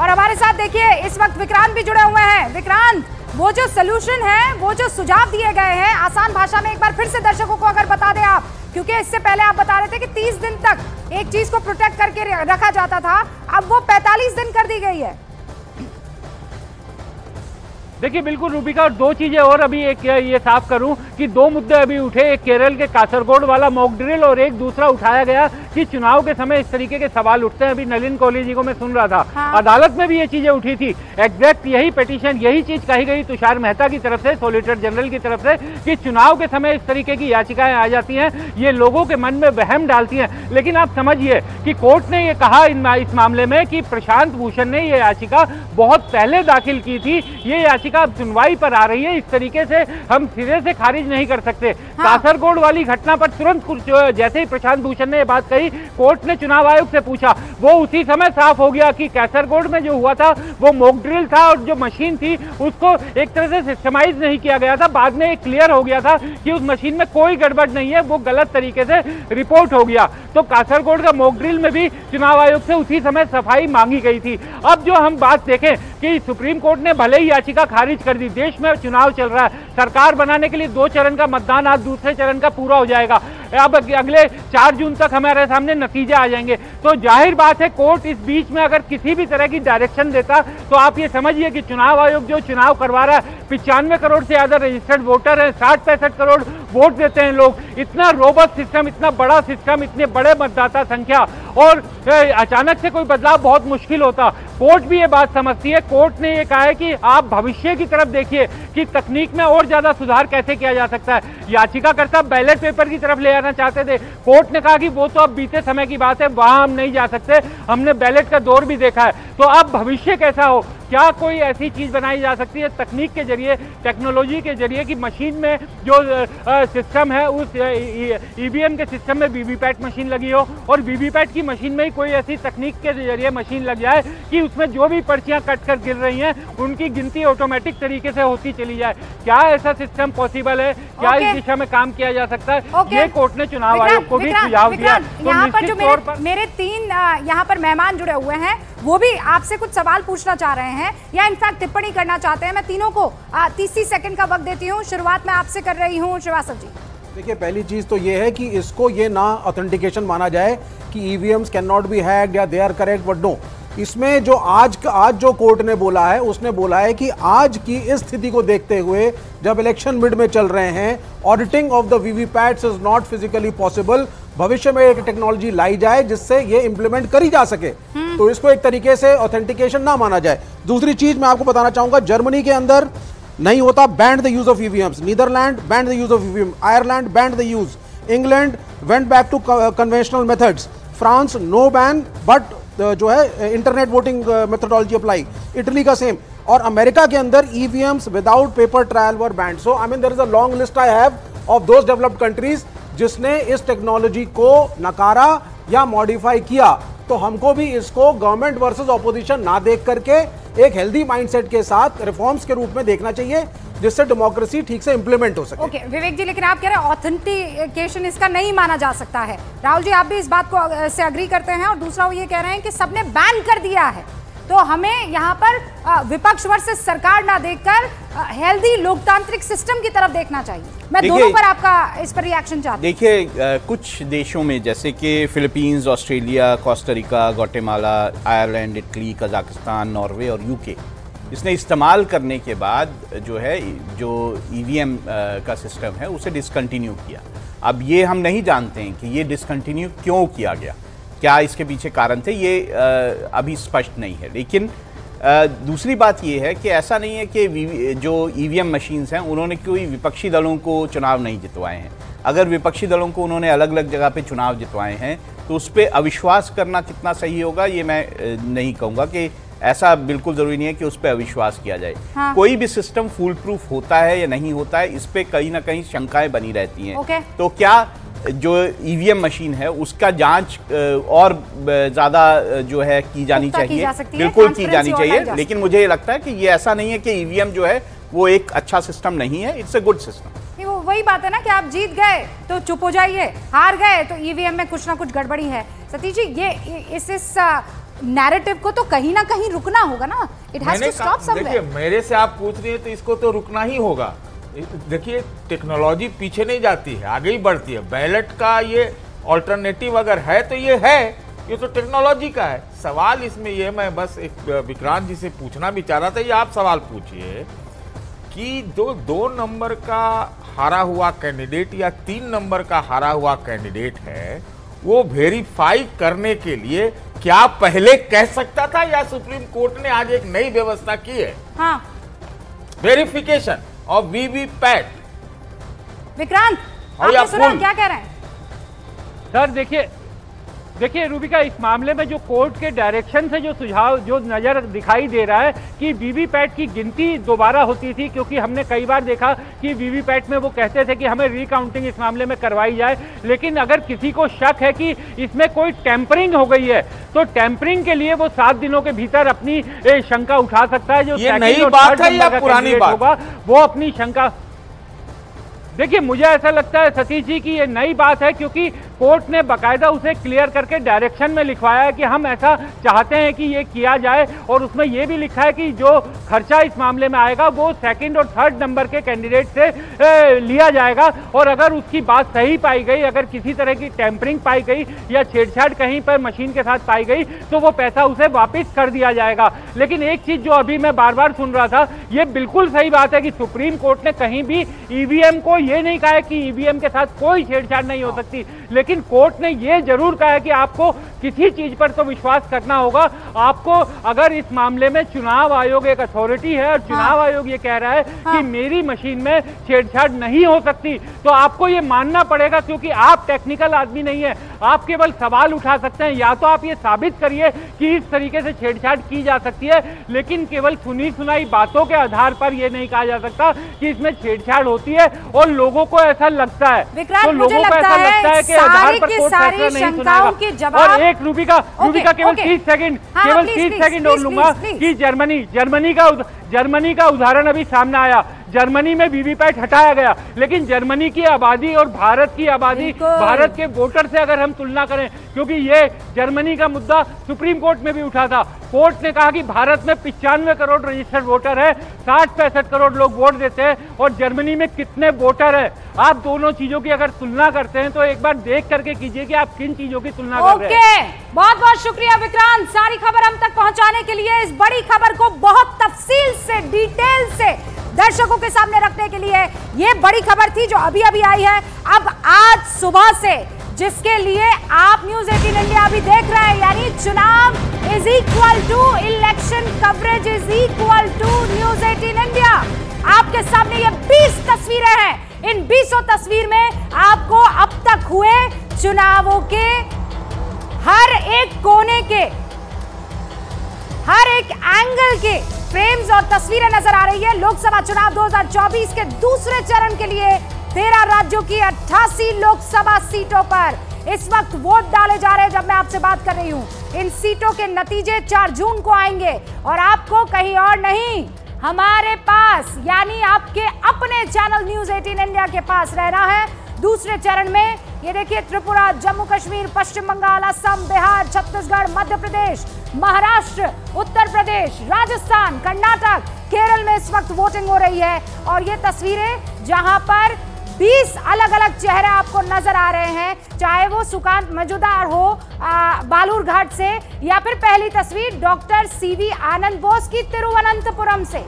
और हमारे साथ देखिए इस वक्त विक्रांत भी जुड़े हुए हैं। विक्रांत, वो जो सोल्यूशन है, वो जो सुझाव दिए गए हैं, आसान भाषा में एक बार फिर से दर्शकों को अगर बता दें आप, क्योंकि इससे पहले आप बता रहे थे कि 30 दिन तक एक चीज को प्रोटेक्ट करके रखा जाता था, अब वो 45 दिन कर दी गई है। देखिए बिल्कुल रूबिका, और दो चीजें और अभी एक ये साफ करूं कि दो मुद्दे अभी उठे, एक केरल के कासरगोड वाला मॉक ड्रिल और एक दूसरा उठाया गया कि चुनाव के समय इस तरीके के सवाल उठते हैं। अभी नलिन कोहली जी को मैं सुन रहा था, हाँ। अदालत में भी ये चीजें उठी थी, एग्जैक्ट यही पिटीशन, यही चीज कही गई तुषार मेहता की तरफ से, सॉलिसिटर जनरल की तरफ से, कि चुनाव के समय इस तरीके की याचिकाएं आ जाती हैं, ये लोगों के मन में वहम डालती हैं। लेकिन आप समझिए कि कोर्ट ने ये कहा इस मामले में कि प्रशांत भूषण ने ये याचिका बहुत पहले दाखिल की थी, ये याचिका अब सुनवाई पर आ रही है, इस तरीके से हम सिरे से खारिज नहीं कर सकते। हाँ। कासरगोड वाली घटना पर तुरंत जैसे ही प्रशांत भूषण ने ये बात कही, कोर्ट ने चुनाव आयोग से पूछा, वो उसी समय साफ हो गया कि कासरगोड में जो हुआ था वो मॉक ड्रिल था और जो मशीन थी उसको एक तरह से सिस्टमाइज नहीं किया गया था। बाद में क्लियर हो गया था कि उस मशीन में कोई गड़बड़ नहीं है, वो गलत तरीके से रिपोर्ट हो गया। तो कासरगोड का मॉक ड्रिल में भी चुनाव आयोग से उसी समय सफाई मांगी गई थी। अब जो हम बात देखें कि सुप्रीम कोर्ट ने भले ही याचिका खारिज कर दी, देश में चुनाव चल रहा है, सरकार बनाने के लिए 2 चरण का मतदान, आज दूसरे चरण का पूरा हो जाएगा, अब अगले 4 जून तक हमारे सामने नतीजे आ जाएंगे। तो जाहिर बात है कोर्ट इस बीच में अगर किसी भी तरह की डायरेक्शन देता तो आप ये समझिए कि चुनाव आयोग जो चुनाव करवा रहा है, 95 करोड़ से ज्यादा रजिस्टर्ड वोटर हैं, 60-65 करोड़ वोट देते हैं लोग, इतना रोबस्ट सिस्टम, इतना बड़ा सिस्टम, इतने बड़े मतदाता संख्या, और अचानक से कोई बदलाव बहुत मुश्किल होता। कोर्ट भी ये बात समझती है, कोर्ट ने ये कहा है कि आप भविष्य की तरफ देखिए कि तकनीक में और ज्यादा सुधार कैसे किया जा सकता है। याचिकाकर्ता बैलेट पेपर की तरफ ले आना चाहते थे, कोर्ट ने कहा कि वो तो अब बीते समय की बात है, वहां हम नहीं जा सकते, हमने बैलेट का दौर भी देखा है। तो अब भविष्य कैसा हो, क्या कोई ऐसी चीज बनाई जा सकती है तकनीक के जरिए, टेक्नोलॉजी के जरिए कि मशीन में जो सिस्टम है उस ईवीएम के सिस्टम में वीवीपैट मशीन लगी हो और वीवीपैट की मशीन में ही कोई ऐसी तकनीक के जरिए मशीन लग जाए कि उसमें जो भी पर्चियां कट कर गिर रही हैं उनकी गिनती ऑटोमेटिक तरीके से होती चली जाए। क्या ऐसा सिस्टम पॉसिबल है? क्या इस दिशा में काम किया जा सकता है? ये कोर्ट ने चुनाव आयोग को भी सुझाव दिया। यहाँ पर जो मेरे 3 यहाँ पर मेहमान जुड़े हुए हैं, वो भी आपसे कुछ सवाल पूछना चाह रहे हैं या इनफैक्ट टिप्पणी करना चाहते हैं। मैं तीनों को 30 सेकंड का वक्त देती हूँ। शुरुआत में आपसे कर रही हूँ श्रीवास्तव जी। देखिए, पहली चीज तो ये है कि इसको ये ना ऑथेंटिकेशन माना जाए कि EVMs can not be hacked या they are correct, but no, इसमें जो आज जो कोर्ट ने बोला है, उसने बोला है कि आज की इस स्थिति को देखते हुए जब इलेक्शन मिड में चल रहे हैं, auditing of the VVPATs is not physically possible. भविष्य में एक टेक्नोलॉजी लाई जाए जिससे ये इंप्लीमेंट करी जा सके, तो इसको एक तरीके से ऑथेंटिकेशन ना माना जाए। दूसरी चीज मैं आपको बताना चाहूंगा, जर्मनी के अंदर नहीं होता, banned the use of EVMs, Netherland banned the use of EVM, Ireland banned the use, England went back to conventional methods, France no ban but जो है internet voting methodology apply, Italy का same, और America के अंदर EVMs without paper trail were banned. So I mean there is a long list I have of those developed countries जिसने इस technology को नकारा या मॉडिफाई किया। तो हमको भी इसको गवर्नमेंट वर्सेस ऑपोजिशन ना देख करके एक हेल्दी माइंडसेट के साथ रिफॉर्म्स के रूप में देखना चाहिए, जिससे डेमोक्रेसी ठीक से इंप्लीमेंट हो सके। ओके, विवेक जी, लेकिन आप कह रहे हैं ऑथेंटिकेशन इसका नहीं माना जा सकता है। राहुल जी, आप भी इस बात को से अग्री करते हैं? और दूसरा वो ये कह रहे हैं कि सबने बैन कर दिया है, तो हमें यहाँ पर विपक्ष वर्सेस सरकार ना देखकर हेल्दी लोकतांत्रिक सिस्टम की तरफ देखना चाहिए। मैं दोनों पर आपका इस पर रिएक्शन चाहती हूँ। देखिए, कुछ देशों में जैसे कि Philippines, Australia, Costa Rica, Guatemala, Ireland, Italy, Kazakhstan, Norway और यूके, इसने इस्तेमाल करने के बाद जो ईवीएम का सिस्टम है उसे डिसकंटिन्यू किया। अब ये हम नहीं जानते हैं कि ये डिसकंटिन्यू क्यों किया गया, क्या इसके पीछे कारण थे, ये अभी स्पष्ट नहीं है। लेकिन दूसरी बात ये है कि ऐसा नहीं है कि जो ईवीएम मशीन्स हैं उन्होंने कोई विपक्षी दलों को चुनाव नहीं जितवाए हैं। अगर विपक्षी दलों को उन्होंने अलग अलग जगह पे चुनाव जितवाए हैं तो उस पर अविश्वास करना कितना सही होगा ये मैं नहीं कहूँगा कि ऐसा बिल्कुल ज़रूरी नहीं है कि उस पर अविश्वास किया जाए। हाँ। कोई भी सिस्टम फुल प्रूफ होता है या नहीं होता है, इस पर कहीं ना कहीं शंकाएं बनी रहती हैं। तो क्या जो ईवीएम मशीन है उसका जांच और ज़्यादा जो है की जानी चाहिए, बिल्कुल की जानी चाहिए। लेकिन मुझे लगता है कि ये ऐसा नहीं है कि ईवीएम जो है वो एक अच्छा सिस्टम नहीं है, इट्स अ गुड सिस्टम। वो वही बात है ना कि आप जीत गए तो चुप हो जाइए, हार गए तो ईवीएम में कुछ ना कुछ गड़बड़ी है। सतीश जी, ये इस नैरेटिव को तो कहीं ना कहीं रुकना होगा ना, it has to stop somewhere. देखिए, मेरे से आप पूछ रही हैं तो इसको तो रुकना ही होगा। देखिए, टेक्नोलॉजी पीछे नहीं जाती है, आगे ही बढ़ती है। बैलेट का ये ऑल्टरनेटिव अगर है तो ये है, ये तो टेक्नोलॉजी का है। सवाल इसमें ये, मैं बस एक विक्रांत जी से पूछना भी चाह रहा था, ये आप सवाल पूछिए कि जो 2 नंबर का हारा हुआ कैंडिडेट या 3 नंबर का हारा हुआ कैंडिडेट है, वो वेरीफाई करने के लिए क्या पहले कह सकता था, या सुप्रीम कोर्ट ने आज एक नई व्यवस्था की है? हाँ, वेरिफिकेशन ऑफ वीवीपैट। विक्रांत, और आपने सुना पुल। क्या कह रहे हैं? सर देखिए रूबिका, इस मामले में जो कोर्ट के डायरेक्शन से जो सुझाव जो नजर दिखाई दे रहा है कि वीवीपैट की गिनती दोबारा होती थी, क्योंकि हमने कई बार देखा कि वीवीपैट में वो कहते थे कि हमें रिकाउंटिंग इस मामले में करवाई जाए, लेकिन अगर किसी को शक है कि इसमें कोई टैंपरिंग हो गई है तो टैंपरिंग के लिए वो 7 दिनों के भीतर अपनी शंका उठा सकता है। जो ये नई बात है या पुरानी बात होगा वो अपनी शंका, देखिए मुझे ऐसा लगता है सतीश जी कि ये नई बात है, क्योंकि कोर्ट ने बाकायदा उसे क्लियर करके डायरेक्शन में लिखवाया है कि हम ऐसा चाहते हैं कि ये किया जाए, और उसमें ये भी लिखा है कि जो खर्चा इस मामले में आएगा वो 2nd और 3rd नंबर के कैंडिडेट से लिया जाएगा, और अगर उसकी बात सही पाई गई, अगर किसी तरह की टैंपरिंग पाई गई या छेड़छाड़ कहीं पर मशीन के साथ पाई गई तो वो पैसा उसे वापस कर दिया जाएगा। लेकिन एक चीज जो अभी मैं बार बार सुन रहा था, ये बिल्कुल सही बात है कि सुप्रीम कोर्ट ने कहीं भी ईवीएम को ये नहीं कहा है कि ईवीएम के साथ कोई छेड़छाड़ नहीं हो सकती, लेकिन कोर्ट ने ये जरूर कहा है कि आपको किसी चीज पर तो विश्वास करना होगा। आपको अगर इस मामले में चुनाव आयोग एक अथॉरिटी है और चुनाव आयोग ये कह रहा है कि मेरी मशीन में छेड़छाड़ नहीं हो सकती, तो आपको ये मानना पड़ेगा, क्योंकि आप टेक्निकल आदमी नहीं है, आप केवल सवाल उठा सकते हैं। या तो आप ये साबित करिए कि इस तरीके से छेड़छाड़ की जा सकती है, लेकिन केवल सुनी सुनाई बातों के आधार पर यह नहीं कहा जा सकता कि इसमें छेड़छाड़ होती है और लोगों को ऐसा लगता है। तो लोगों को ऐसा लगता है कि आधार पर कोर्ट फैसला नहीं सुनाएगा। और एक रूबिका केवल 30 सेकंड और लूंगा कि जर्मनी का उदाहरण अभी सामने आया। जर्मनी में वीवीपैट हटाया गया, लेकिन जर्मनी की आबादी और भारत की आबादी, भारत के वोटर से अगर हम तुलना करें, क्योंकि ये जर्मनी का मुद्दा सुप्रीम कोर्ट में भी उठा था, कोर्ट ने कहा कि भारत में 95 करोड़ रजिस्टर्ड वोटर है, 60-65 करोड़ लोग वोट देते हैं, और जर्मनी में कितने वोटर है। आप दोनों चीजों की अगर तुलना करते हैं तो एक बार देख करके कीजिए कि आप किन चीजों की तुलना कर रहे हैं। बहुत बहुत शुक्रिया विक्रांत, सारी खबर हम तक पहुंचाने के लिए, इस बड़ी खबर को बहुत तफसील से, डिटेल से दर्शकों के सामने रखने के लिए। ये बड़ी खबर थी जो अभी अभी आई है। अब आज सुबह से जिसके लिए आप न्यूज़ 18 इंडिया अभी देख रहे हैं, यानी चुनाव is equal to election coverage is equal to news 18 India. आपके सामने ये 20 तस्वीरें हैं। इन 20 तस्वीर में आपको अब तक हुए चुनावों के हर एक कोने के, हर एक एंगल के फ्रेम्स और तस्वीरें नजर आ रही है। लोकसभा चुनाव 2024 के दूसरे चरण के लिए 13 राज्यों की 88 लोकसभा सीटों पर इस वक्त वोट डाले जा रहे हैं। जब मैं आपसे बात कर रही हूं, इन सीटों के नतीजे 4 जून को आएंगे, और आपको कहीं और नहीं, हमारे पास, यानी आपके अपने चैनल न्यूज़ 18 इंडिया के पास रहना है। दूसरे चरण में ये देखिए, त्रिपुरा, जम्मू कश्मीर, पश्चिम बंगाल, असम, बिहार, छत्तीसगढ़, मध्य प्रदेश, महाराष्ट्र, उत्तर प्रदेश, राजस्थान, कर्नाटक, केरल में इस वक्त वोटिंग हो रही है। और ये तस्वीरें जहां पर 20 अलग अलग चेहरे आपको नजर आ रहे हैं, चाहे वो सुकांत मजूमदार हो बालूर घाट से, या फिर पहली तस्वीर डॉक्टर सीवी आनंद बोस की तिरुवनंतपुरम से।